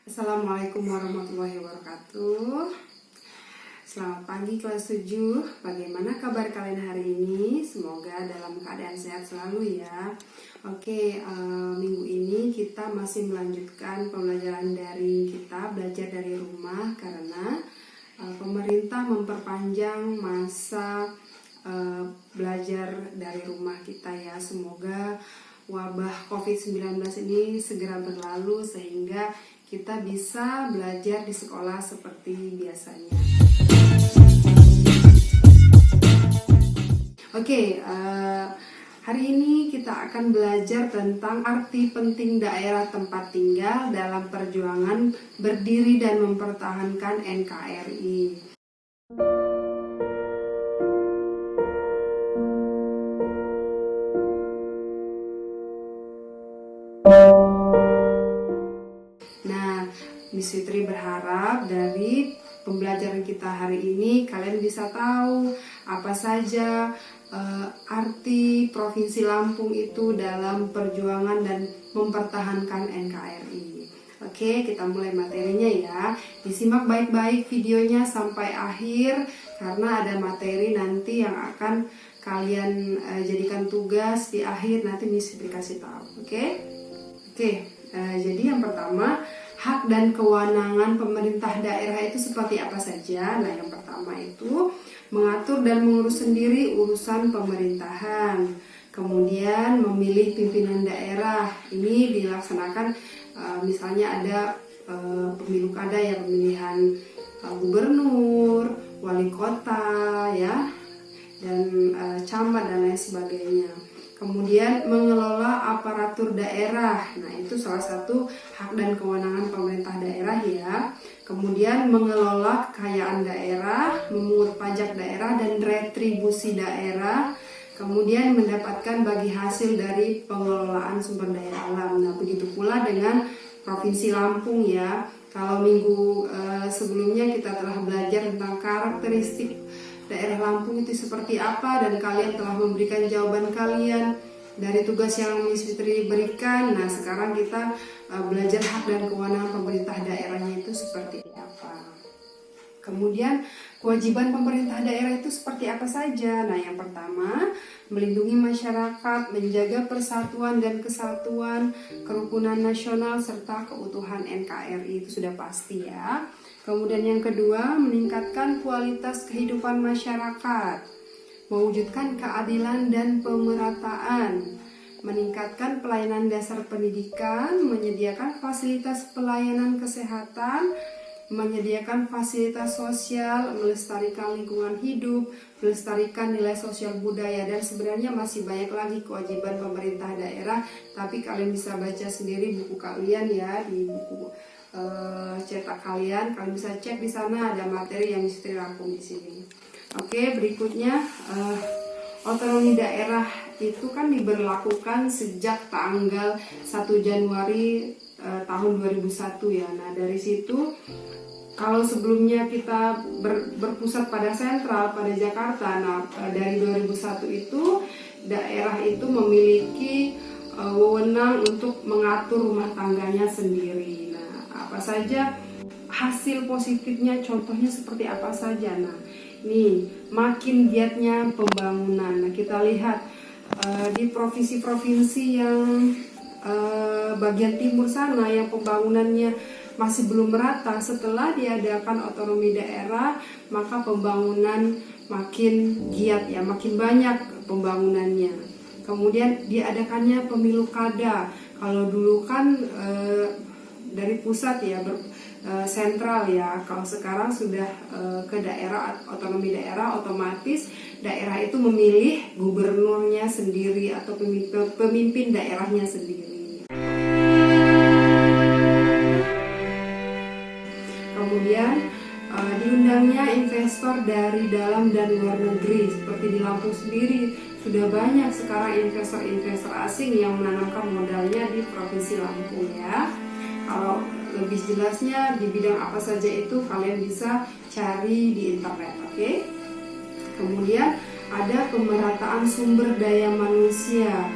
Assalamualaikum warahmatullahi wabarakatuh. Selamat pagi kelas 7. Bagaimana kabar kalian hari ini? Semoga dalam keadaan sehat selalu ya. Oke, minggu ini kita masih melanjutkan pembelajaran daring kita, belajar dari rumah, karena pemerintah memperpanjang masa belajar dari rumah kita ya. Semoga wabah COVID-19 ini segera berlalu sehingga kita bisa belajar di sekolah seperti biasanya. Oke, hari ini kita akan belajar tentang arti penting daerah tempat tinggal dalam perjuangan berdiri dan mempertahankan NKRI. Miss Fitri berharap dari pembelajaran kita hari ini kalian bisa tahu apa saja arti Provinsi Lampung itu dalam perjuangan dan mempertahankan NKRI. Oke, kita mulai materinya ya. Disimak baik-baik videonya sampai akhir karena ada materi nanti yang akan kalian jadikan tugas di akhir, nanti Miss Fitri kasih tahu. Oke, jadi yang pertama, hak dan kewenangan pemerintah daerah itu seperti apa saja? Nah, yang pertama itu mengatur dan mengurus sendiri urusan pemerintahan. Kemudian memilih pimpinan daerah. Ini dilaksanakan misalnya ada pemilu kada ya, pemilihan gubernur, wali kota ya, dan camat dan lain sebagainya. Kemudian mengelola aparatur daerah. Nah, itu salah satu hak dan kewenangan pemerintah daerah ya. Kemudian mengelola kekayaan daerah, memungut pajak daerah dan retribusi daerah. Kemudian mendapatkan bagi hasil dari pengelolaan sumber daya alam. Nah, begitu pula dengan Provinsi Lampung ya. Kalau minggu sebelumnya kita telah belajar tentang karakteristik daerah Lampung itu seperti apa, dan kalian telah memberikan jawaban kalian dari tugas yang Miss Fitri berikan. Nah, sekarang kita belajar hak dan kewenangan pemerintah daerahnya itu seperti apa. Kemudian kewajiban pemerintah daerah itu seperti apa saja? Nah, yang pertama, melindungi masyarakat, menjaga persatuan dan kesatuan, kerukunan nasional serta keutuhan NKRI, itu sudah pasti ya. Kemudian yang kedua, meningkatkan kualitas kehidupan masyarakat, mewujudkan keadilan dan pemerataan, meningkatkan pelayanan dasar pendidikan, menyediakan fasilitas pelayanan kesehatan, menyediakan fasilitas sosial, melestarikan lingkungan hidup, melestarikan nilai sosial budaya, dan sebenarnya masih banyak lagi kewajiban pemerintah daerah, tapi kalian bisa baca sendiri buku kalian ya, di buku cetak kalian bisa cek di sana, ada materi yang Miss Fitri rangkum di sini. Oke, berikutnya otonomi daerah itu kan diberlakukan sejak tanggal 1 Januari tahun 2001 ya. Nah, dari situ kalau sebelumnya kita berpusat pada sentral, pada Jakarta, nah dari 2001 itu daerah itu memiliki wewenang untuk mengatur rumah tangganya sendiri. Apa saja hasil positifnya, contohnya seperti apa saja. Nah, ini makin giatnya pembangunan. Nah, kita lihat di provinsi-provinsi yang bagian timur sana yang pembangunannya masih belum merata, setelah diadakan otonomi daerah, maka pembangunan makin giat ya, makin banyak pembangunannya. Kemudian diadakannya pemilu kada. Kalau dulu kan dari pusat ya, sentral ya. Kalau sekarang sudah ke daerah, otonomi daerah, otomatis daerah itu memilih gubernurnya sendiri atau pemimpin daerahnya sendiri. Kemudian diundangnya investor dari dalam dan luar negeri. Seperti di Lampung sendiri sudah banyak sekarang investor-investor asing yang menanamkan modalnya di Provinsi Lampung ya. Kalau lebih jelasnya di bidang apa saja itu kalian bisa cari di internet, oke? Kemudian ada pemerataan sumber daya manusia.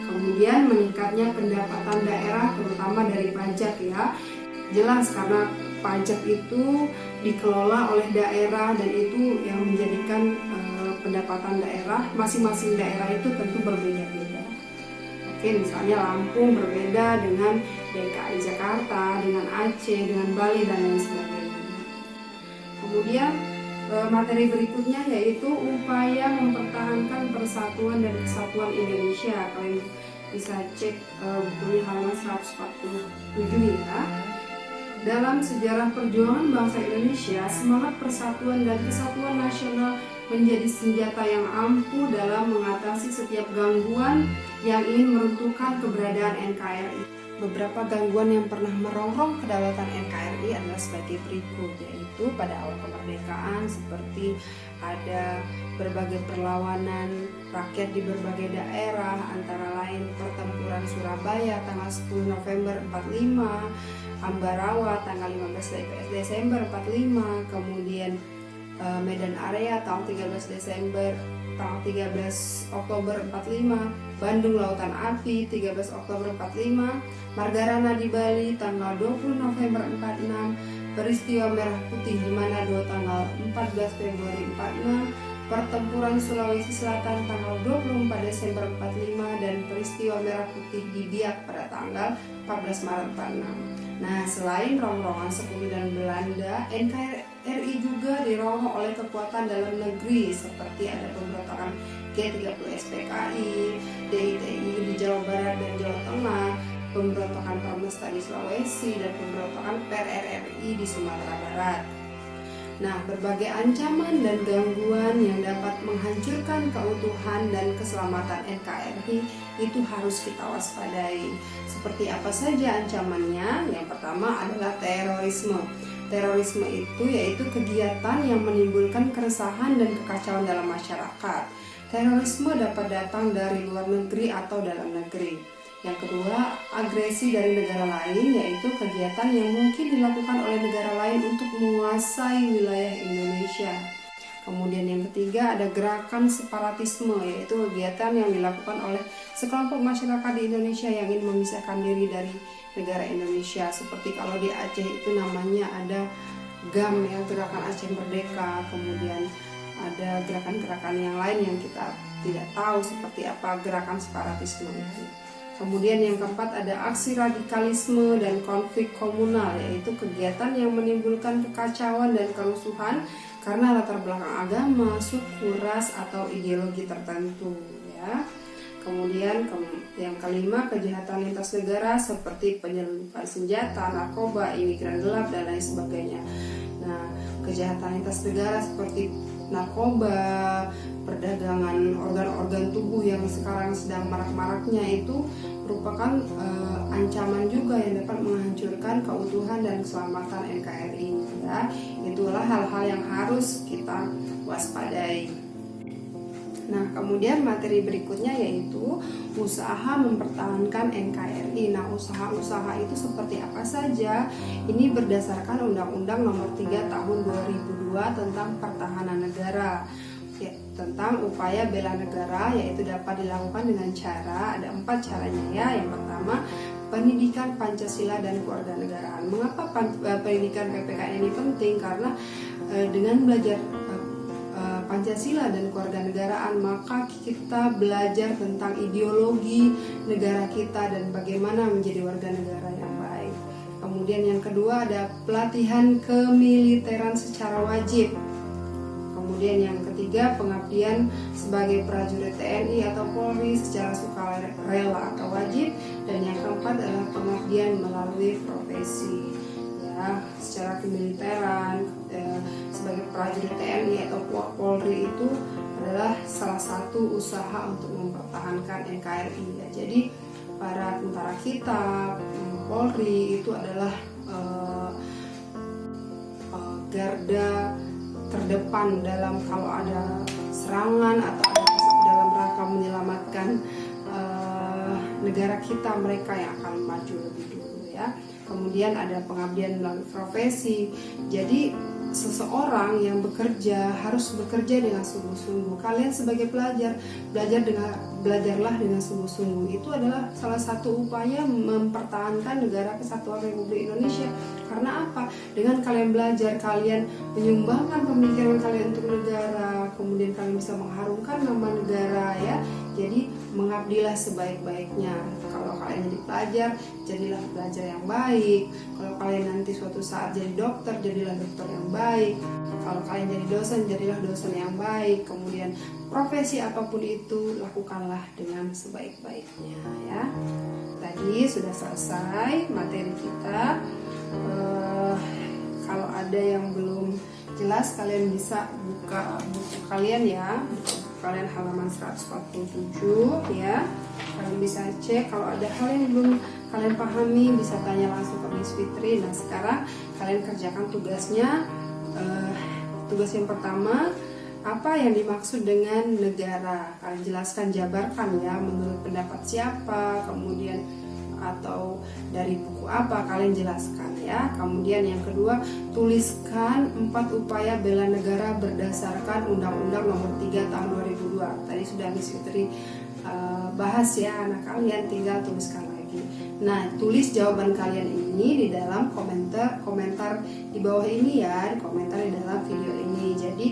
Kemudian meningkatnya pendapatan daerah terutama dari pajak ya. Jelas karena pajak itu dikelola oleh daerah dan itu yang menjadikan pendapatan daerah, masing-masing daerah itu tentu berbeda-beda. Oke, misalnya Lampung berbeda dengan DKI Jakarta, dengan Aceh, dengan Bali dan lain sebagainya. Kemudian materi berikutnya yaitu upaya mempertahankan persatuan dan kesatuan Indonesia. Kalian bisa cek bukunya halaman 147 ya. Dalam sejarah perjuangan bangsa Indonesia, semangat persatuan dan kesatuan nasional menjadi senjata yang ampuh dalam mengatasi setiap gangguan yang ingin meruntuhkan keberadaan NKRI. Beberapa gangguan yang pernah merongrong kedaulatan NKRI adalah sebagai berikut, yaitu pada awal kemerdekaan seperti ada berbagai perlawanan rakyat di berbagai daerah, antara lain pertempuran Surabaya tanggal 10 November 45, Ambarawa tanggal 15 Desember 45, kemudian Medan Area tanggal 13 Oktober 45, Bandung Lautan Api 13 Oktober 45, Margarana di Bali tanggal 20 November 46, peristiwa Merah Putih di Manado tanggal 14 Februari 46, pertempuran Sulawesi Selatan tanggal 24 Desember 45, dan peristiwa Merah Putih di Biak pada tanggal 14 Maret 46. Nah, selain rongrongan sekutu dan Belanda, NKRI juga dirongrong oleh kekuatan dalam negeri seperti ada pemberontakan G30 SPKI, DITI di Jawa Barat dan Jawa Tengah, pemberontakan Pramesta di Sulawesi, dan pemberontakan PRRI di Sumatera Barat. Nah, berbagai ancaman dan gangguan yang dapat menghancurkan keutuhan dan keselamatan NKRI itu harus kita waspadai. Seperti apa saja ancamannya? Yang pertama adalah terorisme. Terorisme itu yaitu kegiatan yang menimbulkan keresahan dan kekacauan dalam masyarakat. Terorisme dapat datang dari luar negeri atau dalam negeri. Yang kedua, agresi dari negara lain, yaitu kegiatan yang mungkin dilakukan oleh negara lain untuk menguasai wilayah Indonesia. Kemudian yang ketiga ada gerakan separatisme, yaitu kegiatan yang dilakukan oleh sekelompok masyarakat di Indonesia yang ingin memisahkan diri dari negara Indonesia. Seperti kalau di Aceh itu namanya ada GAM ya, Gerakan Aceh Merdeka. Kemudian ada gerakan-gerakan yang lain yang kita tidak tahu seperti apa gerakan separatisme itu. Kemudian yang keempat ada aksi radikalisme dan konflik komunal, yaitu kegiatan yang menimbulkan kekacauan dan kerusuhan karena latar belakang agama, suku, ras, atau ideologi tertentu ya. Kemudian yang kelima, kejahatan lintas negara seperti penyelundupan senjata, narkoba, imigran gelap, dan lain sebagainya. Nah, kejahatan lintas negara seperti narkoba, perdagangan organ-organ tubuh yang sekarang sedang marak-maraknya itu merupakan ancaman juga yang dapat menghancurkan keutuhan dan keselamatan NKRI ya. Itulah hal-hal yang harus kita waspadai. Nah, kemudian materi berikutnya yaitu usaha mempertahankan NKRI. Nah, usaha-usaha itu seperti apa saja? Ini berdasarkan Undang-Undang Nomor 3 Tahun 2002 tentang Pertahanan Negara. Ya, tentang upaya bela negara, yaitu dapat dilakukan dengan cara, ada 4 caranya ya. Yang pertama, pendidikan Pancasila dan kewarganegaraan. Mengapa pendidikan PPKN ini penting? Karena dengan belajar Pancasila dan kewarganegaraan, maka kita belajar tentang ideologi negara kita dan bagaimana menjadi warga negara yang baik. Kemudian yang kedua ada pelatihan kemiliteran secara wajib. Kemudian yang ketiga, pengabdian sebagai prajurit TNI atau Polri secara sukarela atau wajib. Dan yang keempat adalah pengabdian melalui profesi. Ya, secara kemiliteran sebagai prajurit TNI atau Polri itu adalah salah satu usaha untuk mempertahankan NKRI ya. Jadi para tentara kita, Polri itu adalah garda terdepan dalam kalau ada serangan atau dalam rangka menyelamatkan negara kita, mereka yang akan maju lebih dulu ya. Kemudian ada pengabdian melalui profesi. Jadi seseorang yang bekerja harus bekerja dengan sungguh-sungguh. Kalian sebagai pelajar, belajarlah dengan sungguh-sungguh. Itu adalah salah satu upaya mempertahankan negara kesatuan Republik Indonesia. Karena apa? Dengan kalian belajar, kalian menyumbangkan pemikiran kalian untuk negara, kemudian kalian bisa mengharumkan nama negara ya. Jadi mengabdilah sebaik-baiknya. Kalau kalian jadi pelajar, jadilah pelajar yang baik. Kalau kalian nanti suatu saat jadi dokter, jadilah dokter yang baik. Kalau kalian jadi dosen, jadilah dosen yang baik. Kemudian profesi apapun itu, lakukanlah dengan sebaik-baiknya ya. Tadi sudah selesai materi kita. Kalau ada yang belum jelas, kalian bisa buka buku kalian ya, kalian halaman 147 ya. Kalian bisa cek, kalau ada hal yang belum kalian pahami bisa tanya langsung ke Miss Fitri. Nah sekarang kalian kerjakan tugasnya. Tugas yang pertama, apa yang dimaksud dengan negara? Kalian jelaskan, jabarkan ya, menurut pendapat siapa, kemudian atau dari buku apa, kalian jelaskan ya. Kemudian yang kedua, tuliskan 4 upaya bela negara berdasarkan Undang-Undang Nomor 3 Tahun 2002. Tadi sudah Miss Fitri bahas ya, anak kalian tinggal tuliskan lagi. Nah, tulis jawaban kalian ini di dalam komentar di bawah ini ya, di komentar di dalam video ini. Jadi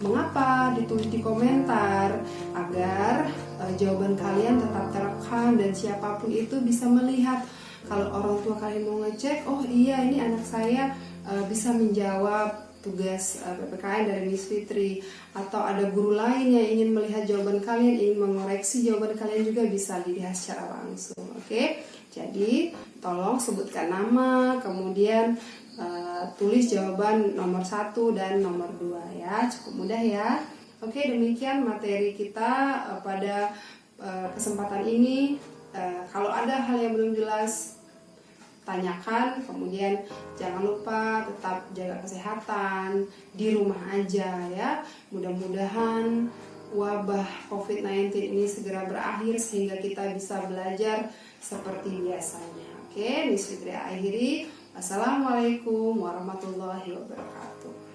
mengapa ditulis di komentar? Agar jawaban kalian tetap terekam dan siapapun itu bisa melihat. Kalau orang tua kalian mau ngecek, oh iya ini anak saya bisa menjawab tugas PPKN dari Miss Fitri, atau ada guru lain yang ingin melihat jawaban kalian, ingin mengoreksi jawaban kalian, juga bisa dilihat secara langsung. Oke, jadi tolong sebutkan nama, kemudian tulis jawaban nomor 1 dan nomor 2 ya, cukup mudah ya. Oke, demikian materi kita pada kesempatan ini. Kalau ada hal yang belum jelas, tanyakan. Kemudian jangan lupa tetap jaga kesehatan, di rumah aja ya. Mudah-mudahan wabah COVID-19 ini segera berakhir sehingga kita bisa belajar seperti biasanya. Oke, Miss Fitri akhiri. Assalamualaikum warahmatullahi wabarakatuh.